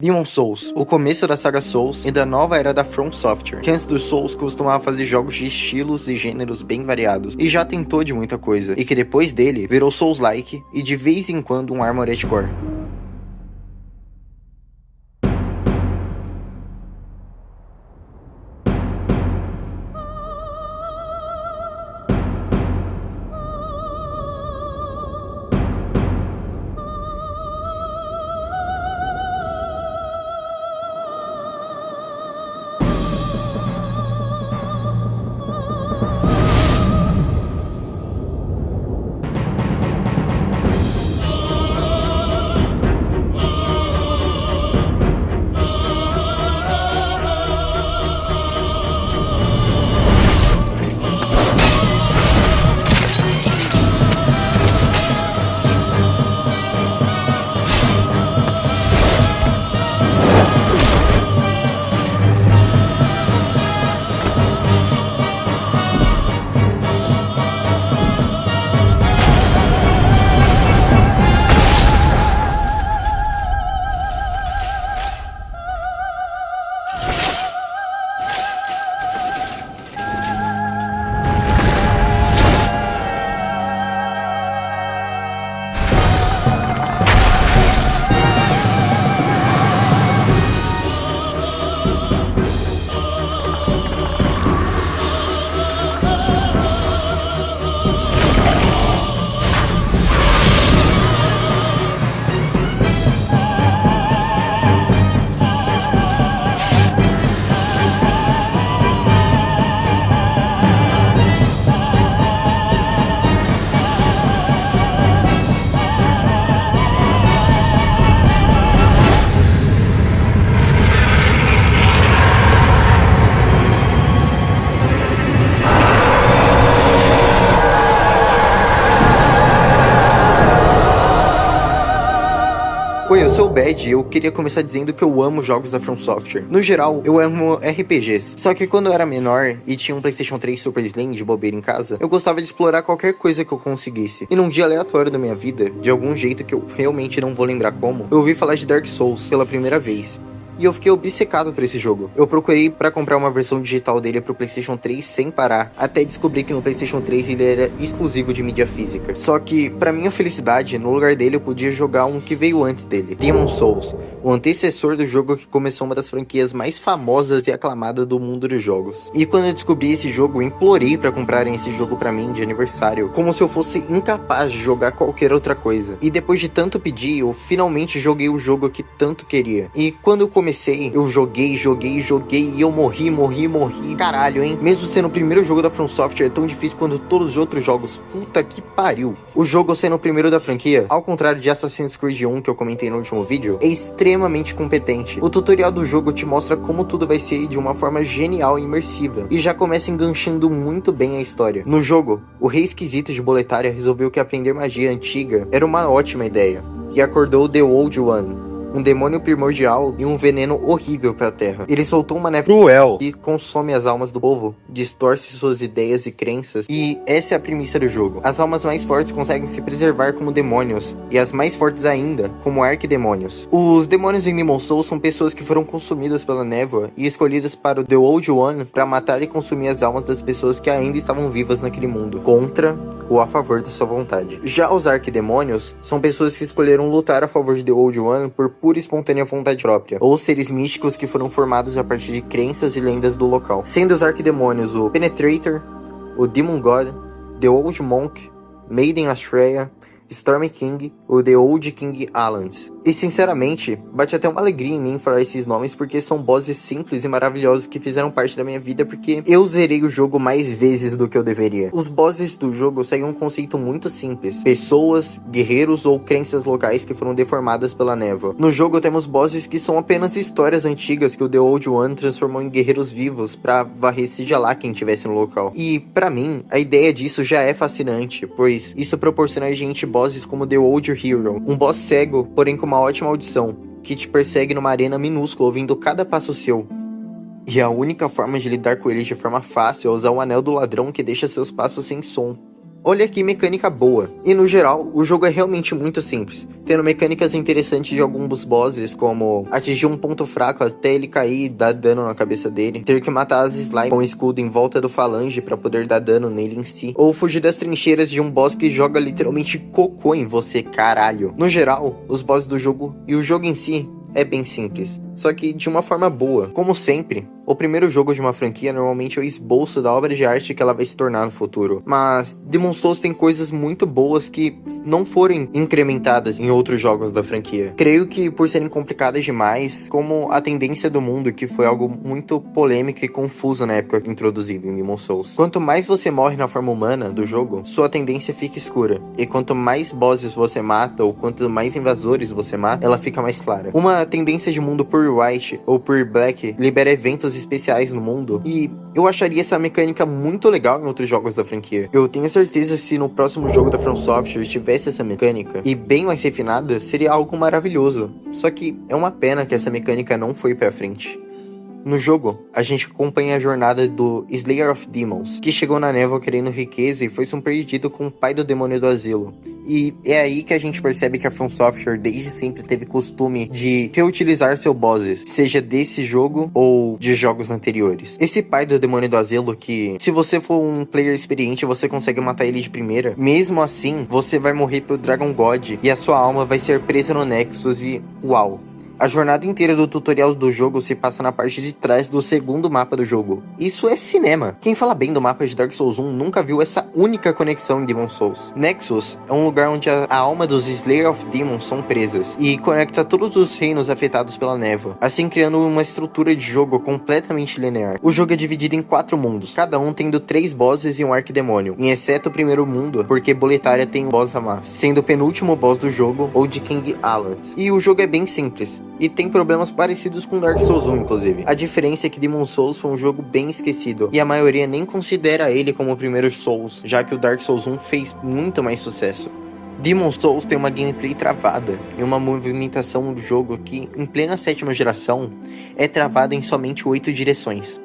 Demon's Souls, o começo da saga Souls e da nova era da From Software, que antes dos Souls costumava fazer jogos de estilos e gêneros bem variados, e já tentou de muita coisa, e que depois dele virou Souls-like e de vez em quando um Armored Core. Oi, eu sou o Bad e eu queria começar dizendo que eu amo jogos da From Software. No geral, eu amo RPGs. Só que quando eu era menor e tinha um PlayStation 3 Super Slim de bobeira em casa, eu gostava de explorar qualquer coisa que eu conseguisse. E num dia aleatório da minha vida, de algum jeito que eu realmente não vou lembrar como, eu ouvi falar de Dark Souls pela primeira vez. E eu fiquei obcecado por esse jogo. Eu procurei pra comprar uma versão digital dele pro PlayStation 3 sem parar, até descobrir que no PlayStation 3 ele era exclusivo de mídia física. Só que, pra minha felicidade, no lugar dele eu podia jogar um que veio antes dele, Demon's Souls, o antecessor do jogo que começou uma das franquias mais famosas e aclamadas do mundo dos jogos. E quando eu descobri esse jogo, eu implorei pra comprarem esse jogo pra mim de aniversário, como se eu fosse incapaz de jogar qualquer outra coisa. E depois de tanto pedir, eu finalmente joguei o jogo que tanto queria. E quando eu joguei e eu morri. Caralho, hein? Mesmo sendo o primeiro jogo da From Software, é tão difícil quanto todos os outros jogos. Puta que pariu. O jogo sendo o primeiro da franquia, ao contrário de Assassin's Creed 1 que eu comentei no último vídeo, é extremamente competente. O tutorial do jogo te mostra como tudo vai ser de uma forma genial e imersiva, e já começa enganchando muito bem a história. No jogo, o rei esquisito de Boletária resolveu que aprender magia antiga era uma ótima ideia, e acordou The Old One, um demônio primordial e um veneno horrível para a Terra. Ele soltou uma neve cruel que consome as almas do povo, distorce suas ideias e crenças, e essa é a premissa do jogo. As almas mais fortes conseguem se preservar como demônios, e as mais fortes ainda, como arquidemônios. Os demônios em Demon's Souls são pessoas que foram consumidas pela névoa e escolhidas para o The Old One para matar e consumir as almas das pessoas que ainda estavam vivas naquele mundo, contra ou a favor da sua vontade. Já os arquidemônios são pessoas que escolheram lutar a favor de The Old One por pura e espontânea vontade própria, ou seres místicos que foram formados a partir de crenças e lendas do local, sendo os arquidemônios o Penetrator, o Demon God, The Old Monk, Maiden Ashreya, Storm King ou The Old King Alans. E sinceramente, bate até uma alegria em mim falar esses nomes, porque são bosses simples e maravilhosos que fizeram parte da minha vida, porque eu zerei o jogo mais vezes do que eu deveria. Os bosses do jogo seguem um conceito muito simples: pessoas, guerreiros ou crenças locais que foram deformadas pela névoa. No jogo temos bosses que são apenas histórias antigas que o The Old One transformou em guerreiros vivos pra varrer seja lá quem estivesse no local. E pra mim, a ideia disso já é fascinante, pois isso proporciona a gente bosses como The Old Hero, um boss cego, porém com uma ótima audição, que te persegue numa arena minúscula ouvindo cada passo seu. E a única forma de lidar com ele de forma fácil é usar o anel do ladrão que deixa seus passos sem som. Olha que mecânica boa. E no geral, o jogo é realmente muito simples, tendo mecânicas interessantes de alguns bosses, como atingir um ponto fraco até ele cair e dar dano na cabeça dele, ter que matar as slimes com o escudo em volta do falange pra poder dar dano nele em si, ou fugir das trincheiras de um boss que joga literalmente cocô em você, caralho. No geral, os bosses do jogo e o jogo em si é bem simples, só que de uma forma boa. Como sempre, o primeiro jogo de uma franquia normalmente é o esboço da obra de arte que ela vai se tornar no futuro. Mas Demon's Souls tem coisas muito boas que não foram incrementadas em outros jogos da franquia. Creio que por serem complicadas demais, como a tendência do mundo, que foi algo muito polêmico e confuso na época introduzido em Demon's Souls. Quanto mais você morre na forma humana do jogo, sua tendência fica escura. E quanto mais bosses você mata, ou quanto mais invasores você mata, ela fica mais clara. Uma tendência de mundo por White ou por Black libera eventos especiais no mundo, e eu acharia essa mecânica muito legal em outros jogos da franquia. Eu tenho certeza que se no próximo jogo da From Software tivesse essa mecânica, e bem mais refinada, seria algo maravilhoso. Só que é uma pena que essa mecânica não foi pra frente. No jogo, a gente acompanha a jornada do Slayer of Demons, que chegou na névoa querendo riqueza e foi surpreendido com o pai do demônio do asilo. E é aí que a gente percebe que a From Software desde sempre teve costume de reutilizar seus bosses, seja desse jogo ou de jogos anteriores. Esse pai do demônio do asilo, que se você for um player experiente, você consegue matar ele de primeira, mesmo assim, você vai morrer pelo Dragon God e a sua alma vai ser presa no Nexus e uau! A jornada inteira do tutorial do jogo se passa na parte de trás do segundo mapa do jogo. Isso é cinema. Quem fala bem do mapa de Dark Souls 1 nunca viu essa única conexão em Demon's Souls. Nexus é um lugar onde a alma dos Slayer of Demons são presas e conecta todos os reinos afetados pela névoa, assim criando uma estrutura de jogo completamente linear. O jogo é dividido em 4 mundos, cada um tendo 3 bosses e um arquidemônio, em exceto o primeiro mundo, porque Boletaria tem um boss a mais, sendo o penúltimo boss do jogo, Old King Allant. E o jogo é bem simples, e tem problemas parecidos com Dark Souls 1, inclusive. A diferença é que Demon's Souls foi um jogo bem esquecido, e a maioria nem considera ele como o primeiro Souls, já que o Dark Souls 1 fez muito mais sucesso. Demon's Souls tem uma gameplay travada e uma movimentação do jogo que, em plena 7ª geração, é travada em somente 8 direções,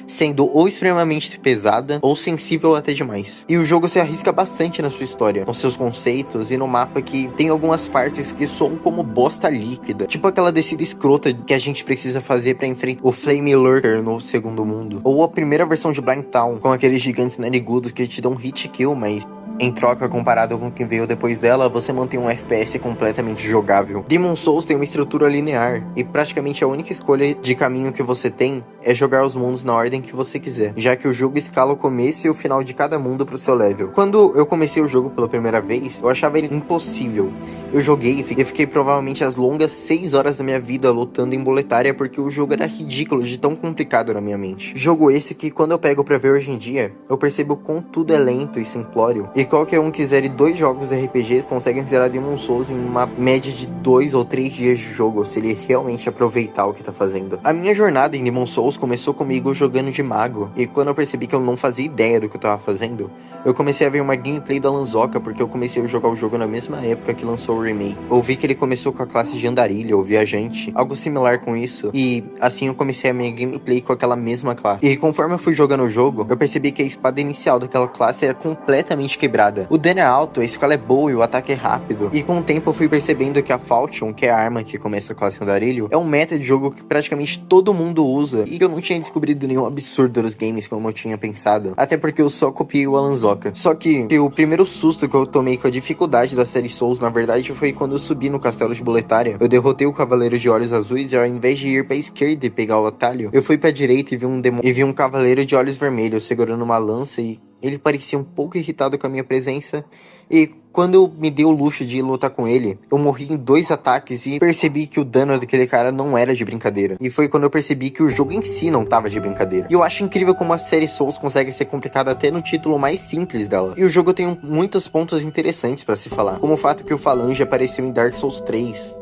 sendo ou extremamente pesada ou sensível até demais. E o jogo se arrisca bastante na sua história, nos seus conceitos e no mapa, que tem algumas partes que soam como bosta líquida, tipo aquela descida escrota que a gente precisa fazer pra enfrentar o Flame Lurker no segundo mundo, ou a primeira versão de Blind Town, com aqueles gigantes narigudos que te dão hit kill, mas em troca, comparado com o que veio depois dela, você mantém um FPS completamente jogável. Demon's Souls tem uma estrutura linear, e praticamente a única escolha de caminho que você tem é jogar os mundos na ordem que você quiser, já que o jogo escala o começo e o final de cada mundo pro seu level. Quando eu comecei o jogo pela primeira vez, eu achava ele impossível. Eu joguei e fiquei provavelmente as longas 6 horas da minha vida lutando em Boletaria, porque o jogo era ridículo de tão complicado na minha mente. Jogo esse que, quando eu pego pra ver hoje em dia, eu percebo quão tudo é lento e simplório, e qualquer um que zere 2 jogos RPGs consegue zerar Demon's Souls em uma média de 2 ou 3 dias de jogo, se ele realmente aproveitar o que tá fazendo. A minha jornada em Demon's Souls começou comigo jogando de mago, e quando eu percebi que eu não fazia ideia do que eu tava fazendo, eu comecei a ver uma gameplay do Alanzoca, porque eu comecei a jogar o jogo na mesma época que lançou o remake. Eu vi que ele começou com a classe de andarilha ou viajante, algo similar com isso, e assim eu comecei a minha gameplay com aquela mesma classe. E conforme eu fui jogando o jogo, eu percebi que a espada inicial daquela classe era completamente quebrada. O dano é alto, a escala é boa e o ataque é rápido. E com o tempo eu fui percebendo que a Falchion, que é a arma que começa a classe andarilho, é um meta de jogo que praticamente todo mundo usa, e eu não tinha descobrido nenhum absurdo dos games como eu tinha pensado, até porque eu só copiei o Alanzoca. Só que o primeiro susto que eu tomei com a dificuldade da série Souls, na verdade, foi quando eu subi no castelo de Boletaria. Eu derrotei o Cavaleiro de Olhos Azuis e ao invés de ir pra esquerda e pegar o atalho, eu fui pra direita e vi um Cavaleiro de Olhos Vermelhos segurando uma lança, e ele parecia um pouco irritado com a minha presença. E quando eu me dei o luxo de lutar com ele, eu morri em 2 ataques e percebi que o dano daquele cara não era de brincadeira. E foi quando eu percebi que o jogo em si não tava de brincadeira. E eu acho incrível como a série Souls consegue ser complicada até no título mais simples dela. E o jogo tem muitos pontos interessantes pra se falar, como o fato que o Falange apareceu em Dark Souls 3,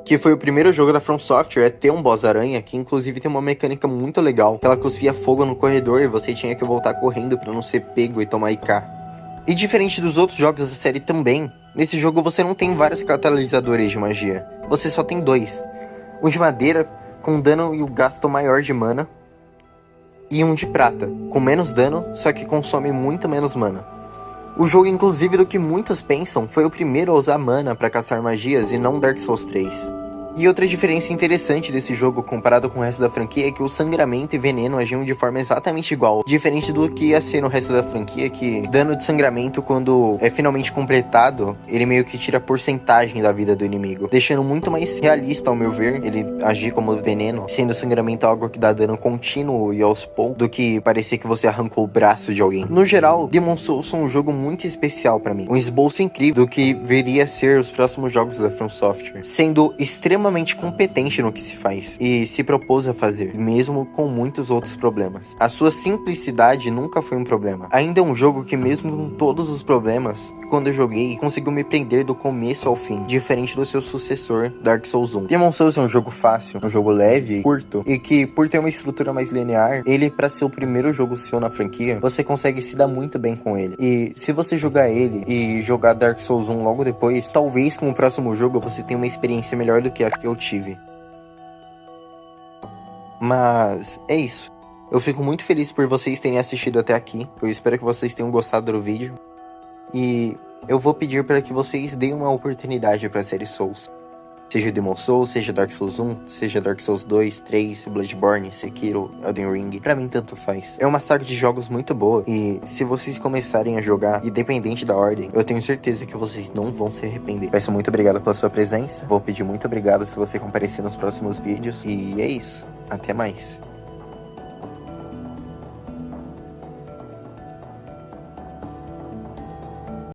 que foi o primeiro jogo da From Software a ter um boss aranha, que inclusive tem uma mecânica muito legal, que ela cuspia fogo no corredor e você tinha que voltar correndo pra não ser pego e tomar IK. E diferente dos outros jogos da série também, nesse jogo você não tem vários catalisadores de magia, você só tem 2. Um de madeira, com dano e o gasto maior de mana, e um de prata, com menos dano, só que consome muito menos mana. O jogo, inclusive, do que muitos pensam, foi o primeiro a usar mana para castar magias e não Dark Souls 3. E outra diferença interessante desse jogo comparado com o resto da franquia é que o sangramento e veneno agiam de forma exatamente igual, diferente do que ia ser no resto da franquia, que dano de sangramento, quando é finalmente completado, ele meio que tira porcentagem da vida do inimigo, deixando muito mais realista, ao meu ver, ele agir como veneno, sendo o sangramento algo que dá dano contínuo e aos poucos, do que parecer que você arrancou o braço de alguém. No geral, Demon's Souls é um jogo muito especial pra mim, um esboço incrível do que viria a ser os próximos jogos da From Software, sendo extremamente competente no que se faz e se propôs a fazer, mesmo com muitos outros problemas. A sua simplicidade nunca foi um problema. Ainda é um jogo que, mesmo com todos os problemas, quando eu joguei, conseguiu me prender do começo ao fim, diferente do seu sucessor, Dark Souls 1. Demon's Souls é um jogo fácil, um jogo leve, curto, e que, por ter uma estrutura mais linear, ele, pra ser o primeiro jogo seu na franquia, você consegue se dar muito bem com ele. E se você jogar ele e jogar Dark Souls 1 logo depois, talvez com o próximo jogo você tenha uma experiência melhor do que a que eu tive. Mas é isso. Eu fico muito feliz por vocês terem assistido até aqui. Eu espero que vocês tenham gostado do vídeo. E eu vou pedir para que vocês deem uma oportunidade para a série Souls. Seja Demon's Souls, seja Dark Souls 1, seja Dark Souls 2, 3, Bloodborne, Sekiro, Elden Ring. Pra mim tanto faz. É uma saga de jogos muito boa. E se vocês começarem a jogar, independente da ordem, eu tenho certeza que vocês não vão se arrepender. Peço muito obrigado pela sua presença. Vou pedir muito obrigado se você comparecer nos próximos vídeos. E é isso. Até mais.